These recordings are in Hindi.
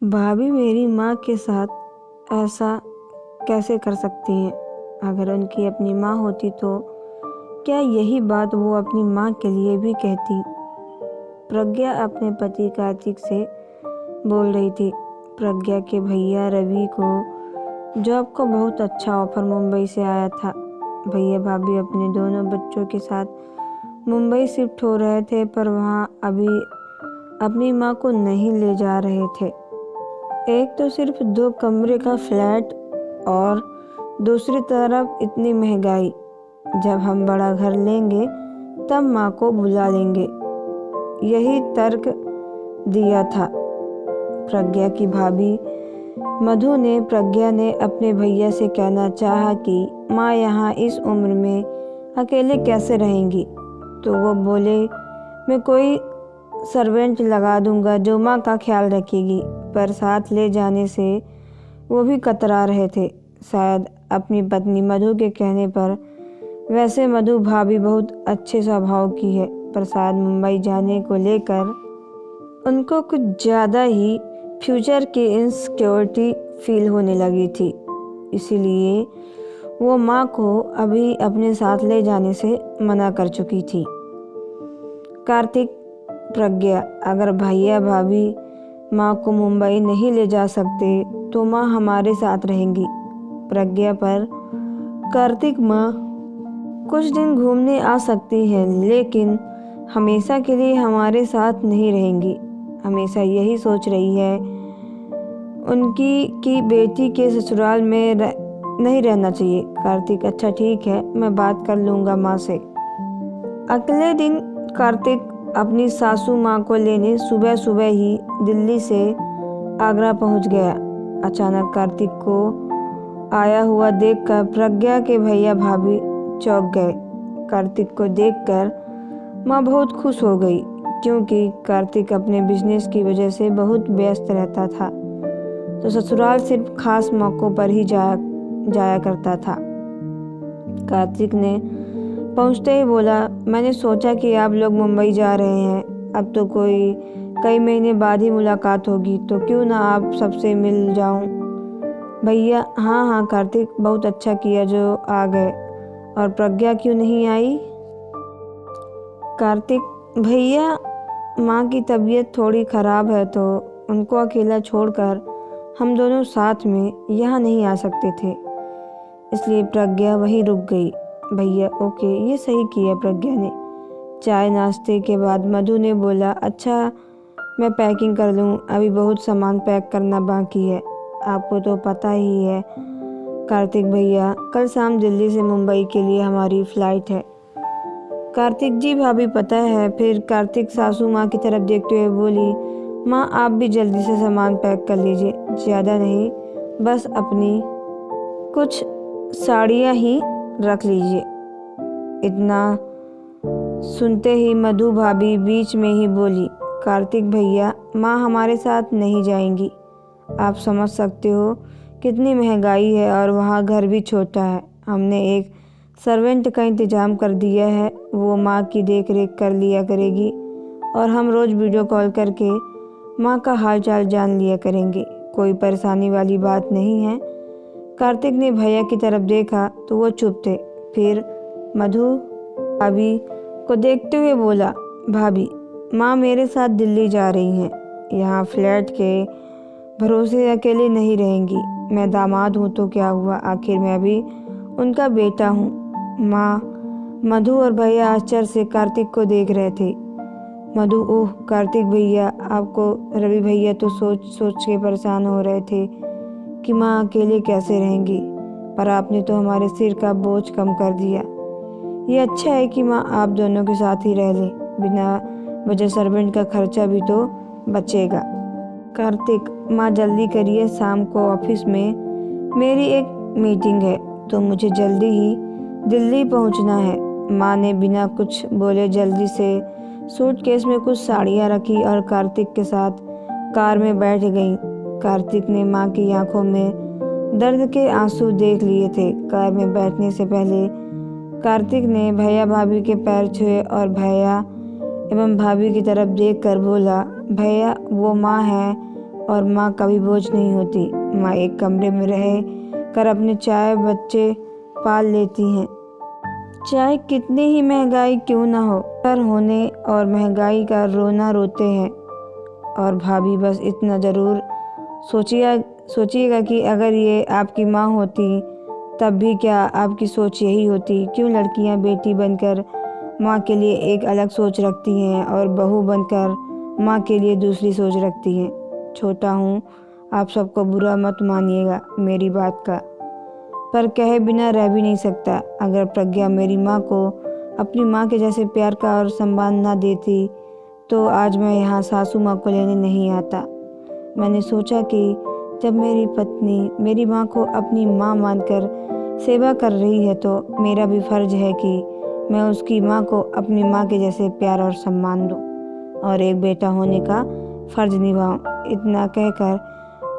भाभी मेरी माँ के साथ ऐसा कैसे कर सकती हैं? अगर उनकी अपनी माँ होती तो क्या यही बात वो अपनी माँ के लिए भी कहती? प्रज्ञा अपने पति कार्तिक से बोल रही थी। प्रज्ञा के भैया रवि को जॉब का बहुत अच्छा ऑफर मुंबई से आया था। भैया भाभी अपने दोनों बच्चों के साथ मुंबई शिफ्ट हो रहे थे, पर वहाँ अभी अपनी माँ को नहीं ले जा रहे थे। एक तो सिर्फ 2 कमरे का फ्लैट और दूसरी तरफ इतनी महंगाई। जब हम बड़ा घर लेंगे तब माँ को बुला लेंगे, यही तर्क दिया था प्रज्ञा की भाभी मधु ने। प्रज्ञा ने अपने भैया से कहना चाहा कि माँ यहाँ इस उम्र में अकेले कैसे रहेंगी, तो वो बोले मैं कोई सर्वेंट लगा दूंगा जो माँ का ख्याल रखेगी। पर साथ ले जाने से वो भी कतरा रहे थे, शायद अपनी पत्नी मधु के कहने पर। वैसे मधु भाभी बहुत अच्छे स्वभाव की है, पर शायद मुंबई जाने को लेकर उनको कुछ ज़्यादा ही फ्यूचर की इनसिक्योरिटी फील होने लगी थी। इसीलिए वो माँ को अभी अपने साथ ले जाने से मना कर चुकी थी। कार्तिक, प्रज्ञा, अगर भैया भाभी माँ को मुंबई नहीं ले जा सकते तो माँ हमारे साथ रहेंगी। प्रज्ञा पर कार्तिक, माँ कुछ दिन घूमने आ सकती है, लेकिन हमेशा के लिए हमारे साथ नहीं रहेंगी। हमेशा यही सोच रही है उनकी कि बेटी के ससुराल में नहीं रहना चाहिए। कार्तिक, अच्छा ठीक है, मैं बात कर लूँगा माँ से। अगले दिन कार्तिक अपनी सासू माँ को लेने सुबह सुबह ही दिल्ली से आगरा पहुँच गया। अचानक कार्तिक को आया हुआ देखकर प्रज्ञा के भैया भाभी चौंक गए। कार्तिक को देखकर माँ बहुत खुश हो गई, क्योंकि कार्तिक अपने बिजनेस की वजह से बहुत व्यस्त रहता था, तो ससुराल सिर्फ खास मौक़ों पर ही जाया करता था। कार्तिक ने पहुंचते ही बोला, मैंने सोचा कि आप लोग मुंबई जा रहे हैं, अब तो कई महीने बाद ही मुलाकात होगी, तो क्यों ना आप सबसे मिल जाऊं। भैया, हाँ कार्तिक, बहुत अच्छा किया जो आ गए। और प्रज्ञा क्यों नहीं आई? कार्तिक, भैया माँ की तबीयत थोड़ी ख़राब है, तो उनको अकेला छोड़कर हम दोनों साथ में यहाँ नहीं आ सकते थे, इसलिए प्रज्ञा वहीं रुक गई। भैया, ओके, ये सही किया प्रज्ञा ने। चाय नाश्ते के बाद मधु ने बोला, अच्छा मैं पैकिंग कर लूँ, अभी बहुत सामान पैक करना बाकी है। आपको तो पता ही है कार्तिक भैया, कल शाम दिल्ली से मुंबई के लिए हमारी फ़्लाइट है। कार्तिक, जी भाभी पता है। फिर कार्तिक सासू माँ की तरफ देखते हुए बोली, माँ आप भी जल्दी से सामान पैक कर लीजिए, ज़्यादा नहीं, बस अपनी कुछ साड़ियाँ ही रख लीजिए। इतना सुनते ही मधु भाभी बीच में ही बोली, कार्तिक भैया, माँ हमारे साथ नहीं जाएंगी। आप समझ सकते हो कितनी महंगाई है, और वहाँ घर भी छोटा है। हमने एक सर्वेंट का इंतज़ाम कर दिया है, वो माँ की देख रेख कर लिया करेगी, और हम रोज़ वीडियो कॉल करके माँ का हाल चाल जान लिया करेंगे। कोई परेशानी वाली बात नहीं है। कार्तिक ने भैया की तरफ देखा तो वो चुप थे। फिर मधु भाभी को देखते हुए बोला, भाभी, माँ मेरे साथ दिल्ली जा रही हैं, यहाँ फ्लैट के भरोसे अकेले नहीं रहेंगी। मैं दामाद हूँ तो क्या हुआ, आखिर मैं भी उनका बेटा हूँ। माँ, मधु और भैया आश्चर्य से कार्तिक को देख रहे थे। मधु, ओह कार्तिक भैया, आपको रवि भैया तो सोच के परेशान हो रहे थे कि माँ अकेले कैसे रहेंगी, पर आपने तो हमारे सिर का बोझ कम कर दिया। ये अच्छा है कि माँ आप दोनों के साथ ही रह लें, बिना वजह सर्वेंट का खर्चा भी तो बचेगा। कार्तिक, माँ जल्दी करिए, शाम को ऑफिस में मेरी एक मीटिंग है, तो मुझे जल्दी ही दिल्ली पहुँचना है। माँ ने बिना कुछ बोले जल्दी से सूटकेस में कुछ साड़ियाँ रखी और कार्तिक के साथ कार में बैठ गई। कार्तिक ने माँ की आंखों में दर्द के आंसू देख लिए थे। कार में बैठने से पहले कार्तिक ने भैया भाभी के पैर छुए और भैया एवं भाभी की तरफ देखकर बोला, भैया वो माँ है, और माँ कभी बोझ नहीं होती। माँ एक कमरे में रह कर अपने चाय बच्चे पाल लेती हैं। चाहे कितनी ही महंगाई क्यों ना हो, कर होने और महंगाई का रोना रोते हैं। और भाभी बस इतना ज़रूर सोचिएगा कि अगर ये आपकी माँ होती तब भी क्या आपकी सोच यही होती? क्यों लड़कियां बेटी बनकर माँ के लिए एक अलग सोच रखती हैं और बहू बनकर माँ के लिए दूसरी सोच रखती हैं? छोटा हूँ, आप सबको बुरा मत मानिएगा मेरी बात का, पर कहे बिना रह भी नहीं सकता। अगर प्रज्ञा मेरी माँ को अपनी माँ के जैसे प्यार का और सम्मान ना देती तो आज मैं यहाँ सासू माँ को लेने नहीं आता। मैंने सोचा कि जब मेरी पत्नी मेरी माँ को अपनी माँ मानकर सेवा कर रही है तो मेरा भी फर्ज है कि मैं उसकी माँ को अपनी माँ के जैसे प्यार और सम्मान दूँ और एक बेटा होने का फर्ज निभाऊँ। इतना कहकर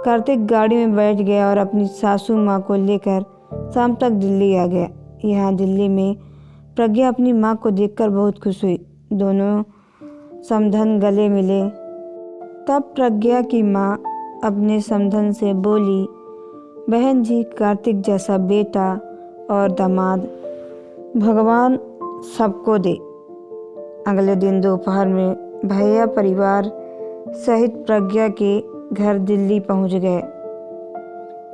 कार्तिक गाड़ी में बैठ गया और अपनी सासू माँ को लेकर शाम तक दिल्ली आ गया। यहाँ दिल्ली में प्रज्ञा अपनी माँ को देखकर बहुत खुश हुई। दोनों समधन गले मिले। तब प्रज्ञा की माँ अपने समधन से बोली, बहन जी, कार्तिक जैसा बेटा और दामाद भगवान सबको दे। अगले दिन दोपहर में भैया परिवार सहित प्रज्ञा के घर दिल्ली पहुंच गए,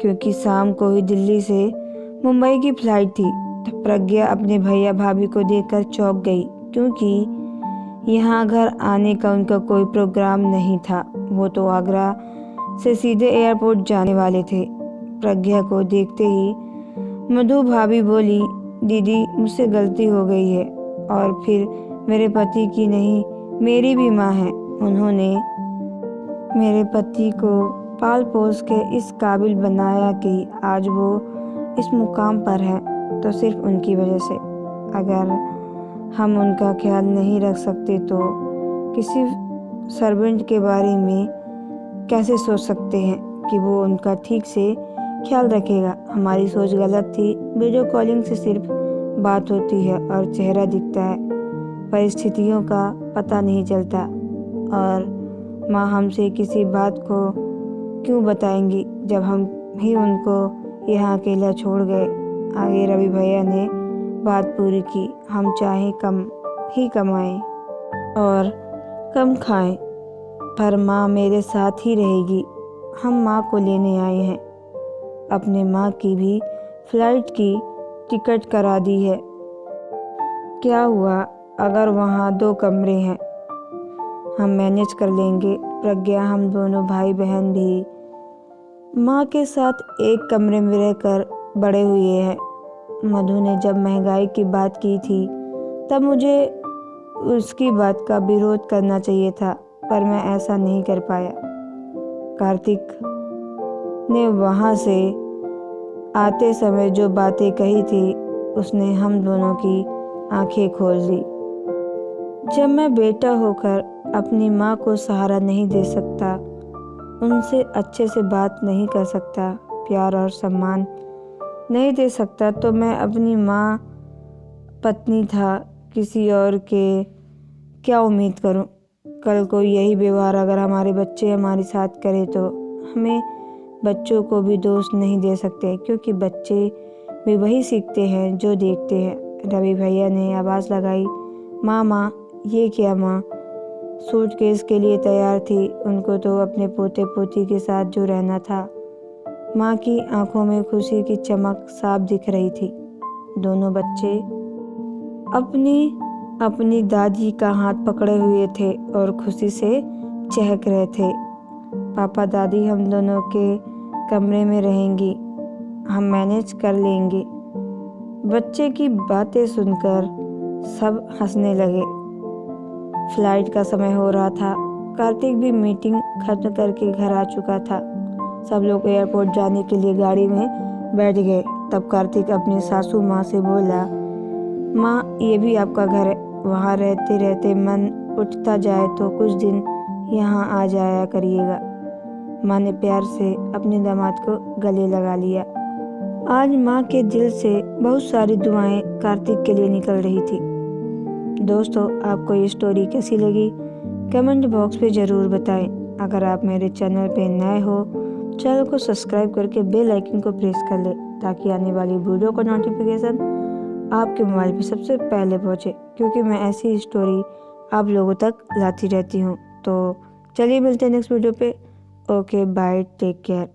क्योंकि शाम को ही दिल्ली से मुंबई की फ्लाइट थी। तो प्रज्ञा अपने भैया भाभी को देखकर चौंक गई, क्योंकि यहाँ घर आने का उनका कोई प्रोग्राम नहीं था। वो तो आगरा से सीधे एयरपोर्ट जाने वाले थे। प्रज्ञा को देखते ही मधु भाभी बोली, दीदी मुझसे गलती हो गई है और फिर मेरे पति की नहीं मेरी भी माँ है। उन्होंने मेरे पति को पाल पोस के इस काबिल बनाया कि आज वो इस मुकाम पर है तो सिर्फ उनकी वजह से। अगर हम उनका ख्याल नहीं रख सकते तो किसी सर्वेंट के बारे में कैसे सोच सकते हैं कि वो उनका ठीक से ख्याल रखेगा। हमारी सोच गलत थी। वीडियो कॉलिंग से सिर्फ बात होती है और चेहरा दिखता है, परिस्थितियों का पता नहीं चलता। और माँ हमसे किसी बात को क्यों बताएंगी जब हम ही उनको यहाँ अकेला छोड़ गए। आगे रवि भैया ने बात पूरी की, हम चाहे कम ही कमाएं और कम खाएं, पर माँ मेरे साथ ही रहेगी। हम माँ को लेने आए हैं। अपने माँ की भी फ्लाइट की टिकट करा दी है। क्या हुआ अगर वहाँ 2 कमरे हैं, हम मैनेज कर लेंगे। प्रज्ञा, हम दोनों भाई बहन भी माँ के साथ एक कमरे में रहकर बड़े हुए हैं। मधु ने जब महंगाई की बात की थी तब मुझे उसकी बात का विरोध करना चाहिए था, पर मैं ऐसा नहीं कर पाया। कार्तिक ने वहाँ से आते समय जो बातें कही थी उसने हम दोनों की आंखें खोल दी। जब मैं बेटा होकर अपनी माँ को सहारा नहीं दे सकता, उनसे अच्छे से बात नहीं कर सकता, प्यार और सम्मान नहीं दे सकता, तो मैं अपनी माँ पत्नी था किसी और के क्या उम्मीद करूं। कल को यही व्यवहार अगर हमारे बच्चे हमारे साथ करें तो हमें बच्चों को भी दोष नहीं दे सकते, क्योंकि बच्चे भी वही सीखते हैं जो देखते हैं। रवि भैया ने आवाज़ लगाई, माँ ये क्या माँ? सूटकेस के लिए तैयार थी। उनको तो अपने पोते पोती के साथ जो रहना था। माँ की आंखों में खुशी की चमक साफ दिख रही थी। दोनों बच्चे अपनी दादी का हाथ पकड़े हुए थे और खुशी से चहक रहे थे। पापा दादी हम दोनों के कमरे में रहेंगी, हम मैनेज कर लेंगे। बच्चे की बातें सुनकर सब हंसने लगे। फ्लाइट का समय हो रहा था। कार्तिक भी मीटिंग खत्म करके घर आ चुका था। सब लोग एयरपोर्ट जाने के लिए गाड़ी में बैठ गए। तब कार्तिक अपनी सासू माँ से बोला, माँ ये भी आपका घर है, वहाँ रहते रहते मन उठता जाए तो कुछ दिन यहाँ आ जाया करिएगा। माँ ने प्यार से अपने दामाद को गले लगा लिया। आज माँ के दिल से बहुत सारी दुआएं कार्तिक के लिए निकल रही थी। दोस्तों, आपको ये स्टोरी कैसी लगी कमेंट बॉक्स में ज़रूर बताएं। अगर आप मेरे चैनल पे नए हो, चैनल को सब्सक्राइब करके बेल आइकन को प्रेस कर ले ताकि आने वाली वीडियो का नोटिफिकेशन आपके मोबाइल पे सबसे पहले पहुंचे, क्योंकि मैं ऐसी स्टोरी आप लोगों तक लाती रहती हूँ। तो चलिए मिलते हैं नेक्स्ट वीडियो पे। Okay bye, take care.